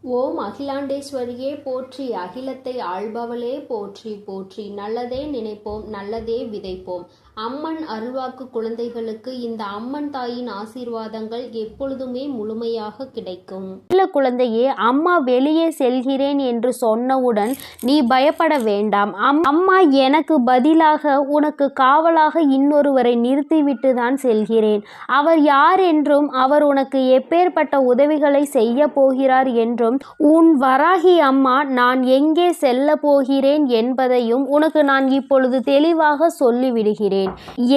ஓம் அகிலாண்டேஸ்வரியே போற்றி, அகிலத்தை ஆள்பவளே போற்றி போற்றி. நல்லதே நினைப்போம், நல்லதே விதைப்போம். அம்மன் அருள்வாக்கு குழந்தைகளுக்கு இந்த அம்மன் தாயின் ஆசீர்வாதங்கள் எப்பொழுதுமே முழுமையாக கிடைக்கும். இல்ல குழந்தையே, அம்மா வெளியே செல்கிறேன் என்று சொன்னவுடன் நீ பயப்பட வேண்டாம். அம்மா எனக்கு பதிலாக உனக்கு காவலாக இன்னொருவரை நிறுத்திவிட்டு தான் செல்கிறேன். அவர் யார் என்றும் அவர் உனக்கு எப்பேற்பட்ட உதவிகளை செய்ய போகிறார் என்றும் உன் வராகி அம்மா நான் எங்கே செல்ல போகிறேன் என்பதையும் உனக்கு நான் இப்பொழுது தெளிவாக சொல்லிவிடுகிறேன்.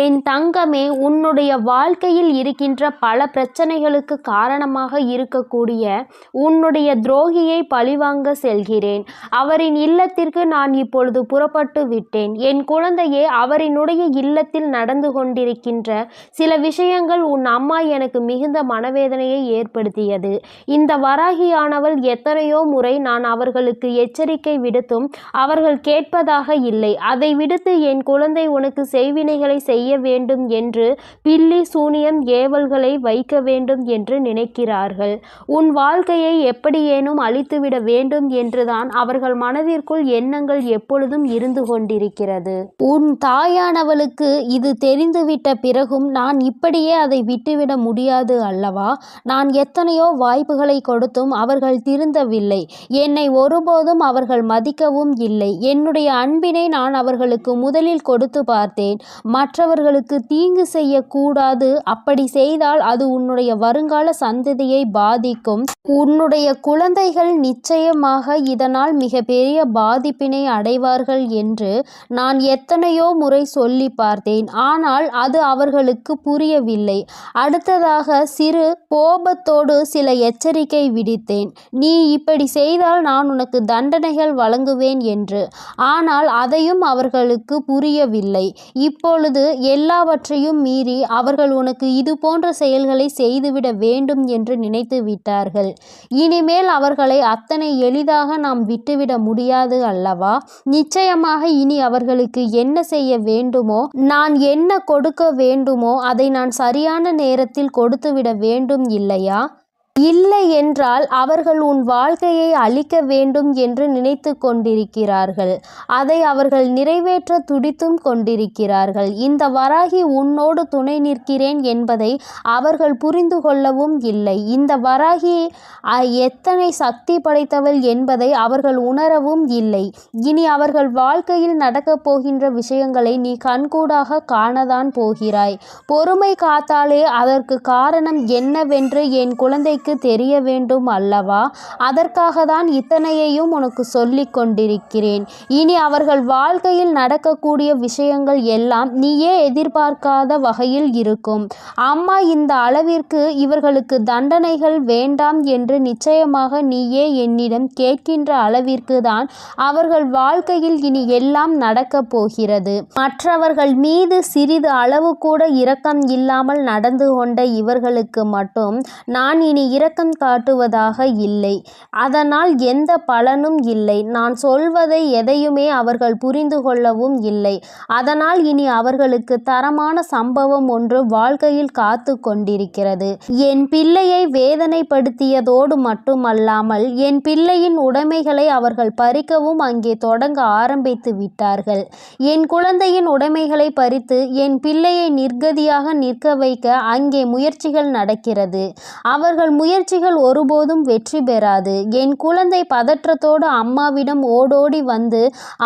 என் தங்கமே, உன்னுடைய வாழ்க்கையில் இருக்கின்ற பல பிரச்சனைகளுக்கு காரணமாக இருக்கக்கூடிய உன்னுடைய துரோகியை பழிவாங்க செல்கிறேன். அவரின் இல்லத்திற்கு நான் இப்பொழுது புறப்பட்டு விட்டேன். என் குழந்தையே, அவரினுடைய இல்லத்தில் நடந்து கொண்டிருக்கின்ற சில விஷயங்கள் உன் அம்மா எனக்கு மிகுந்த மனவேதனையை ஏற்படுத்தியது. இந்த வராகியானவள் எத்தனையோ முறை நான் அவர்களுக்கு எச்சரிக்கை விடுத்தும் அவர்கள் கேட்பதாக இல்லை. அதை விடுத்து என் குழந்தை உனக்கு செய்வினைகளை செய்ய வேண்டும் என்று பில்லி சூனியம் ஏவல்களை வைக்க வேண்டும் என்று நினைக்கிறார்கள். உன் வாழ்க்கையை எப்படியேனும் அழித்துவிட வேண்டும் என்றுதான் அவர்கள் மனதிற்குள் எண்ணங்கள் எப்பொழுதும் இருந்து கொண்டிருக்கிறது. உன் தாயானவளுக்கு இது தெரிந்துவிட்ட பிறகும் நான் இப்படியே அதை விட்டுவிட முடியாது அல்லவா? நான் எத்தனையோ வாய்ப்புகளை கொடுத்தும் அவர்கள் திருந்தவில்லை. என்னை ஒருபோதும் அவர்கள் மதிக்கவும் இல்லை. என்னுடைய அன்பினை நான் அவர்களுக்கு முதலில் கொடுத்து பார்த்தேன். மற்றவர்களுக்கு தீங்கு செய்யக்கூடாது, அப்படி செய்தால் அது உன்னுடைய வருங்கால சந்ததியை பாதிக்கும். உன்னுடைய குழந்தைகள் நிச்சயமாக இதனால் மிக பெரிய பாதிப்பினை அடைவார்கள் என்று நான் எத்தனையோ முறை சொல்லி பார்த்தேன். ஆனால் அது அவர்களுக்கு புரியவில்லை. அடுத்ததாக சிறு கோபத்தோடு சில எச்சரிக்கை விடுத்தேன். நீ இப்படி செய்தால் நான் உனக்கு தண்டனைகள் வழங்குவேன் என்று. ஆனால் அதையும் அவர்களுக்கு புரியவில்லை. இப்பொழுது எல்லாவற்றையும் மீறி அவர்கள் உனக்கு இது போன்ற செயல்களை செய்துவிட வேண்டும் என்று நினைத்து விட்டார்கள். இனிமேல் அவர்களை அத்தனை எளிதாக நாம் விட்டுவிட முடியாது அல்லவா? நிச்சயமாக இனி அவர்களுக்கு என்ன செய்ய வேண்டுமோ, நான் என்ன கொடுக்க வேண்டுமோ அதை நான் சரியான நேரத்தில் கொடுத்துவிட வேண்டும் இல்லையா? இல்லை என்றால் அவர்கள் உன் வாழ்க்கையை அழிக்க வேண்டும் என்று நினைத்து கொண்டிருக்கிறார்கள். அதை அவர்கள் நிறைவேற்ற துடித்தும் கொண்டிருக்கிறார்கள். இந்த வராகி உன்னோடு துணை நிற்கிறேன் என்பதை அவர்கள் புரிந்து கொள்ளவும் இல்லை. இந்த வராகி எத்தனை சக்தி படைத்தவள் என்பதை அவர்கள் உணரவும் இல்லை. இனி அவர்கள் வாழ்க்கையில் நடக்கப் போகின்ற விஷயங்களை நீ கண்கூடாக காணதான் போகிறாய். பொறுமை காத்தாலே அதற்கு காரணம் என்னவென்று என் குழந்தைக்கு தெரிய வேண்டும் அல்லவா? அதற்காக தான் இத்தனையையும் உனக்கு சொல்லிக் கொண்டிருக்கிறேன். இனி அவர்கள் வாழ்க்கையில் நடக்கக்கூடிய விஷயங்கள் எல்லாம் நீயே எதிர்பார்க்காத வகையில் இருக்கும். அம்மா இந்த அளவிற்கு இவர்களுக்கு தண்டனைகள் வேண்டாம் என்று நிச்சயமாக நீயே என்னிடம் கேட்கின்ற அளவிற்கு தான் அவர்கள் வாழ்க்கையில் இனி எல்லாம் நடக்கப் போகிறது. மற்றவர்கள் மீது சிறிது அளவு கூட இரக்கம் இல்லாமல் நடந்து கொண்ட இவர்களுக்கு மட்டும் நான் இனி இரக்கம் காட்டுவதாக இல்லை. அதனால் எந்த பலனும் இல்லை. நான் சொல்வதை எதையுமே அவர்கள் புரிந்து கொள்ளவும் இல்லை. அதனால் இனி அவர்களுக்கு தரமான சம்பவம் ஒன்று வாழ்க்கையில் காத்து கொண்டிருக்கிறது. என் பிள்ளையை வேதனைப்படுத்தியதோடு மட்டுமல்லாமல் என் பிள்ளையின் உடைமைகளை அவர்கள் பறிக்கவும் அங்கே தொடங்க ஆரம்பித்து விட்டார்கள். என் குழந்தையின் உடைமைகளை பறித்து என் பிள்ளையை நிர்கதியாக நிற்க வைக்க அங்கே முயற்சிகள் நடக்கிறது. அவர்கள் முயற்சிகள் ஒருபோதும் வெற்றி பெறாது. என் குழந்தை பதற்றத்தோடு அம்மாவிடம் ஓடோடி வந்து,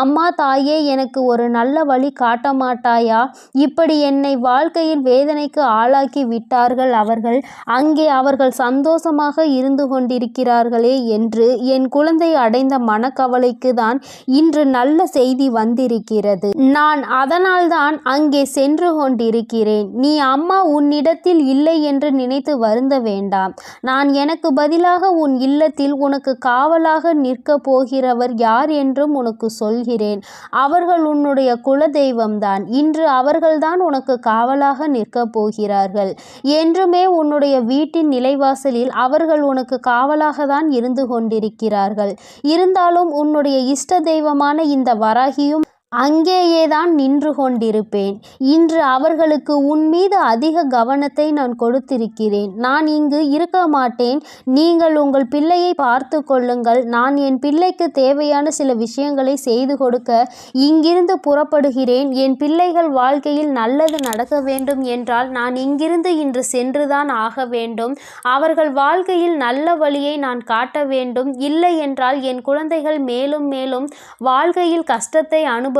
அம்மா தாயே, எனக்கு ஒரு நல்ல வழி காட்ட மாட்டாயா? இப்படி என்னை வாழ்க்கையில் வேதனைக்கு ஆளாக்கி விட்டார்கள் அவர்கள். அங்கே அவர்கள் சந்தோஷமாக இருந்து கொண்டிருக்கிறார்களே என்று என் குழந்தை அடைந்த மனக்கவலைக்கு தான் இன்று நல்ல செய்தி வந்திருக்கிறது. நான் அதனால்தான் அங்கே சென்று கொண்டிருக்கிறேன். நீ அம்மா உன்னிடத்தில் இல்லை என்று நினைத்து வருந்த வேண்டாம். நான் எனக்கு பதிலாக உன் இல்லத்தில் உனக்கு காவலாக நிற்க போகிறவர் யார் என்றும் உனக்கு சொல்கிறேன். அவர்கள் உன்னுடைய குல தெய்வம்தான். இன்று அவர்கள்தான் உனக்கு காவலாக நிற்க போகிறார்கள். என்றுமே உன்னுடைய வீட்டின் நிலைவாசலில் அவர்கள் உனக்கு காவலாக தான் இருந்து கொண்டிருக்கிறார்கள். இருந்தாலும் உன்னுடைய இஷ்ட தெய்வமான இந்த வராகியும் அங்கேயேதான் நின்று கொண்டிருப்பேன். இன்று அவர்களுக்கு உன் மீது அதிக கவனத்தை நான் கொடுத்திருக்கிறேன். நான் இங்கு இருக்க மாட்டேன். நீங்கள் உங்கள் பிள்ளையை பார்த்து கொள்ளுங்கள். நான் என் பிள்ளைக்கு தேவையான சில விஷயங்களை செய்து கொடுக்க இங்கிருந்து புறப்படுகிறேன். என் பிள்ளைகள் வாழ்க்கையில் நல்லது நடக்க வேண்டும் என்றால் நான் இங்கிருந்து இன்று சென்றுதான் ஆக வேண்டும். அவர்கள் வாழ்க்கையில் நல்ல வழியை நான் காட்ட வேண்டும். இல்லை என்றால் என் குழந்தைகள் மேலும் மேலும் வாழ்க்கையில் கஷ்டத்தை அனுபவிப்பார்கள்.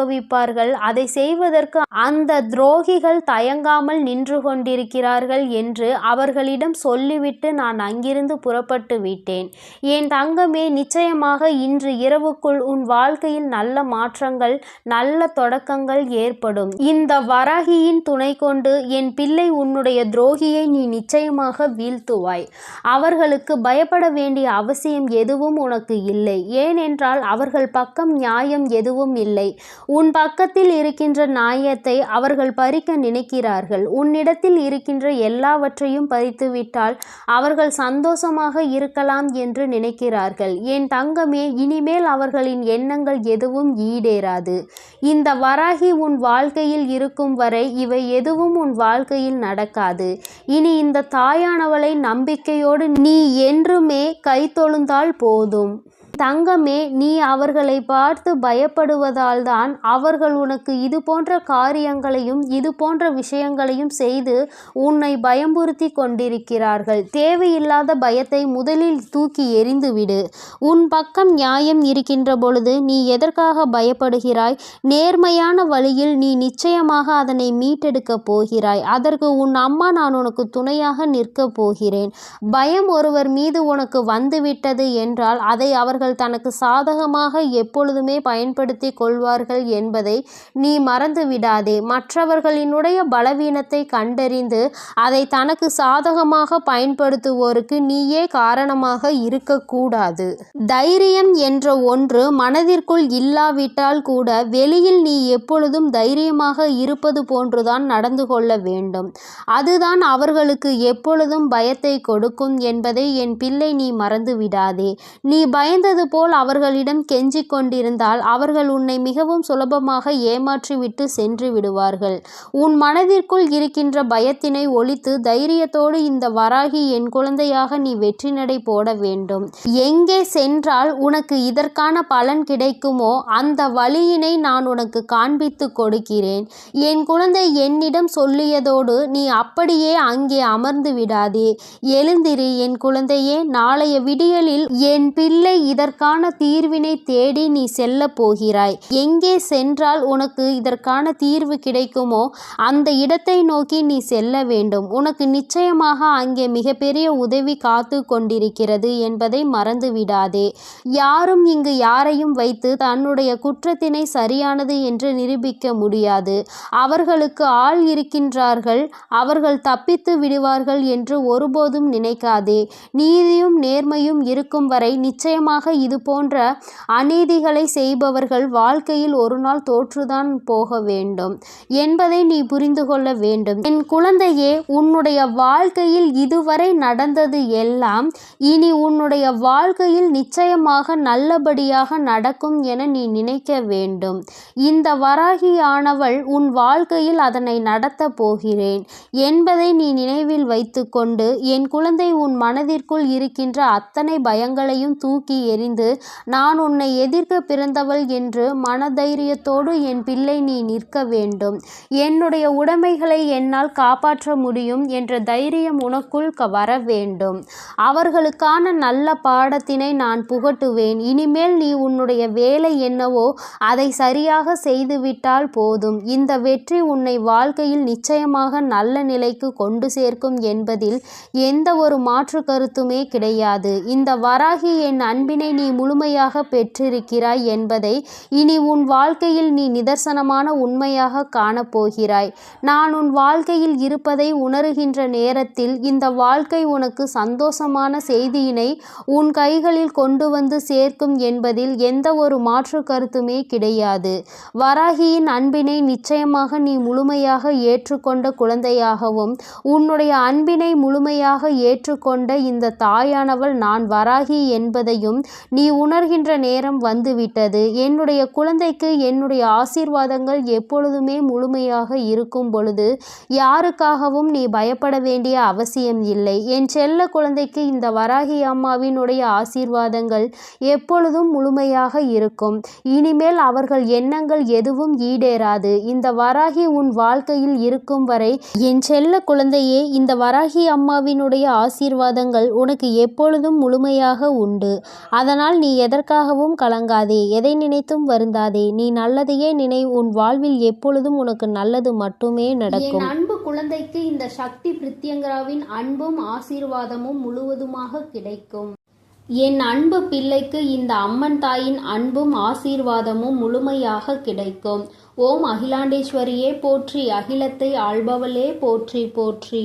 அதை செய்வதற்கு அந்த துரோகிகள் தயங்காமல் நின்று கொண்டிருக்கிறார்கள் என்று அவர்களிடம் சொல்லிவிட்டு நான் அங்கிருந்து புறப்பட்டு விட்டேன். என் தங்கமே, நிச்சயமாக இன்று இரவுக்குள் உன் வாழ்க்கையில் நல்ல மாற்றங்கள், நல்ல தொடக்கங்கள் ஏற்படும். இந்த வராகியின் துணை கொண்டு என் பிள்ளை உன்னுடைய துரோகியை நீ நிச்சயமாக வீழ்த்துவாய். அவர்களுக்கு பயப்பட வேண்டிய அவசியம் எதுவும் உனக்கு இல்லை. ஏனென்றால் அவர்கள் பக்கம் நியாயம் எதுவும் இல்லை. உன் பக்கத்தில் இருக்கின்ற நியாயத்தை அவர்கள் பறிக்க நினைக்கிறார்கள். உன்னிடத்தில் இருக்கின்ற எல்லாவற்றையும் பறித்துவிட்டால் அவர்கள் சந்தோஷமாக இருக்கலாம் என்று நினைக்கிறார்கள். என் தங்கமே, இனிமேல் அவர்களின் எண்ணங்கள் எதுவும் ஈடேறாது. இந்த வராகி உன் வாழ்க்கையில் இருக்கும் வரை இவை எதுவும் உன் வாழ்க்கையில் நடக்காது. இனி இந்த தாயானவளை நம்பிக்கையோடு நீ என்றுமே கைத்தொழுந்தால் போதும். தங்கமே, நீ அவர்களை பார்த்து பயப்படுவதால் தான் அவர்கள் உனக்கு இது போன்ற காரியங்களையும் இது போன்ற விஷயங்களையும் செய்து உன்னை பயமுறுத்தி கொண்டிருக்கிறார்கள். தேவையில்லாத பயத்தை முதலில் தூக்கி எறிந்துவிடு. உன் பக்கம் நியாயம் இருக்கின்ற பொழுது நீ எதற்காக பயப்படுகிறாய்? நேர்மையான வழியில் நீ நிச்சயமாக அதனை மீட்டெடுக்கப் போகிறாய். அதற்கு உன் அம்மா நான் உனக்கு துணையாக நிற்கப் போகிறேன். பயம் ஒருவர் மீது உனக்கு வந்துவிட்டது என்றால் அதை அவர்கள் தனக்கு சாதகமாக எப்பொழுதுமே பயன்படுத்தி கொள்வார்கள் என்பதை நீ மறந்து விடாதே. மற்றவர்களினுடைய பலவீனத்தை கண்டறிந்து அதை தனக்கு சாதகமாக பயன்படுத்துவோருக்கு நீயே காரணமாக இருக்கக்கூடாது. தைரியம் என்ற ஒன்று மனதிற்குள் இல்லாவிட்டால் கூட வெளியில் நீ எப்பொழுதும் தைரியமாக இருப்பது போன்றுதான் நடந்து கொள்ள வேண்டும். அதுதான் அவர்களுக்கு எப்பொழுதும் பயத்தை கொடுக்கும் என்பதை என் பிள்ளை நீ மறந்து விடாதே. நீ பயந்தது போல் அவர்களிடம் கெஞ்சிக் கொண்டிருந்தால் அவர்கள் உன்னை மிகவும் சுலபமாக ஏமாற்றிவிட்டு சென்று விடுவார்கள். உன் மனதிற்குள் இருக்கின்ற பயத்தினை ஒழித்து தைரியத்தோடு இந்த வராகி என் குழந்தையாக நீ வெற்றி நடை போட வேண்டும். எங்கே சென்றால் உனக்கு இதற்கான பலன் கிடைக்குமோ அந்த வழியினை நான் உனக்கு காண்பித்து கொடுக்கிறேன். என் குழந்தை என்னிடம் சொல்லியதோடு நீ அப்படியே அங்கே அமர்ந்து விடாதே. எழுந்திரு என் குழந்தையே. நாளைய விடியலில் என் பிள்ளை இதற்கான தீர்வினை தேடி நீ செல்ல போகிறாய். எங்கே சென்றால் உனக்கு இதற்கான தீர்வு கிடைக்குமோ அந்த இடத்தை நோக்கி நீ செல்ல வேண்டும். உனக்கு நிச்சயமாக அங்கே மிகப்பெரிய உதவி காத்து கொண்டிருக்கிறது என்பதை மறந்து விடாதே. யாரும் இங்கு யாரையும் வைத்து தன்னுடைய குற்றத்தினை சரியானது என்று நிரூபிக்க முடியாது. அவர்களுக்கு ஆள் இருக்கின்றார்கள். அவர்கள் தப்பித்து விடுவார்கள் என்று ஒருபோதும் நினைக்காதே. நீதியும் நேர்மையும் இருக்கும் வரை நிச்சயமாக இது போன்ற அநீதிகளை செய்பவர்கள் வாழ்க்கையில் ஒரு நாள் தோற்றுதான் போக வேண்டும் என்பதை நீ புரிந்து கொள்ள வேண்டும். என் குழந்தையே, உன்னுடைய வாழ்க்கையில் இதுவரை நடந்தது எல்லாம் இனி உன்னுடைய வாழ்க்கையில் நிச்சயமாக நல்லபடியாக நடக்கும் என நீ நினைக்க வேண்டும். இந்த வராகியானவள் உன் வாழ்க்கையில் அதனை நடத்த போகிறேன் என்பதை நீ நினைவில் வைத்துக்கொண்டு என் குழந்தை உன் மனதிற்குள் இருக்கின்ற அத்தனை பயங்களையும் தூக்கி எறிந்து நான் உன்னை எதிர்க்க பிறந்தவள் என்று மனதைரியத்தோடு என் பிள்ளை நீ நிற்க வேண்டும். என்னுடைய உடைமைகளை என்னால் காப்பாற்ற முடியும் என்ற தைரியம் உனக்குள் வர வேண்டும். அவர்களுக்கான நல்ல பாடத்தினை நான் புகட்டுவேன். இனிமேல் நீ உன்னுடைய வேலை என்னவோ அதை சரியாக செய்துவிட்டால் போதும். இந்த வெற்றி உன்னை வாழ்க்கையில் நிச்சயமாக நல்ல நிலைக்கு கொண்டு சேர்க்கும் என்பதில் எந்த ஒரு மாற்று கருத்துமே கிடையாது. இந்த வராகி என் அன்பினை நீ முழுமையாக பெற்றிருக்கிறாய் என்பதை இனி உன் வாழ்க்கையில் நீ நிதர்சனமான உண்மையாக காணப்போகிறாய். நான் உன் வாழ்க்கையில் இருப்பதை உணர்கின்ற நேரத்தில் இந்த வாழ்க்கை உனக்கு சந்தோஷமான செய்தியினை உன் கைகளில் கொண்டு வந்து சேர்க்கும் என்பதில் எந்த ஒரு மாற்று கருத்துமே கிடையாது. வராகியின் அன்பினை நிச்சயமாக நீ முழுமையாக ஏற்றுக்கொண்ட குழந்தையாகவும் உன்னுடைய அன்பினை முழுமையாக ஏற்றுக்கொண்ட இந்த தாயானவள் நான் வராகி என்பதையும் நீ உணர்கின்ற நேரம் வந்துவிட்டது. என்னுடைய குழந்தைக்கு என்னுடைய ஆசீர்வாதங்கள் எப்பொழுதுமே முழுமையாக இருக்கும் பொழுது யாருக்காகவும் நீ பயப்பட வேண்டிய அவசியம் இல்லை. என் செல்ல குழந்தைக்கு இந்த வராகி அம்மாவினுடைய ஆசீர்வாதங்கள் எப்பொழுதும் முழுமையாக இருக்கும். இனிமேல் அவர்கள் எண்ணங்கள் எதுவும் ஈடேறாது. இந்த வராகி உன் வாழ்க்கையில் இருக்கும் வரை என் செல்ல குழந்தையே, இந்த வராகி அம்மாவினுடைய ஆசீர்வாதங்கள் உனக்கு எப்பொழுதும் முழுமையாக உண்டு. அதனால் நீ எதற்காகவும் கலங்காதே, எதை நினைத்தும் வருந்தாதே. நீ நல்லதையே நினை. உன் வாழ்வில் எப்பொழுதும் உனக்கு நல்லது மட்டுமே நடக்கும். என் அன்பு குழந்தைக்கு இந்த சக்தி பிரித்யங்கராவின் அன்பும் ஆசீர்வாதமும் முழுவதுமாக கிடைக்கும். என் அன்பு பிள்ளைக்கு இந்த அம்மன் தாயின் அன்பும் ஆசீர்வாதமும் முழுமையாக கிடைக்கும். ஓம் அகிலாண்டேஸ்வரியே போற்றி, அகிலத்தை ஆள்பவளே போற்றி போற்றி.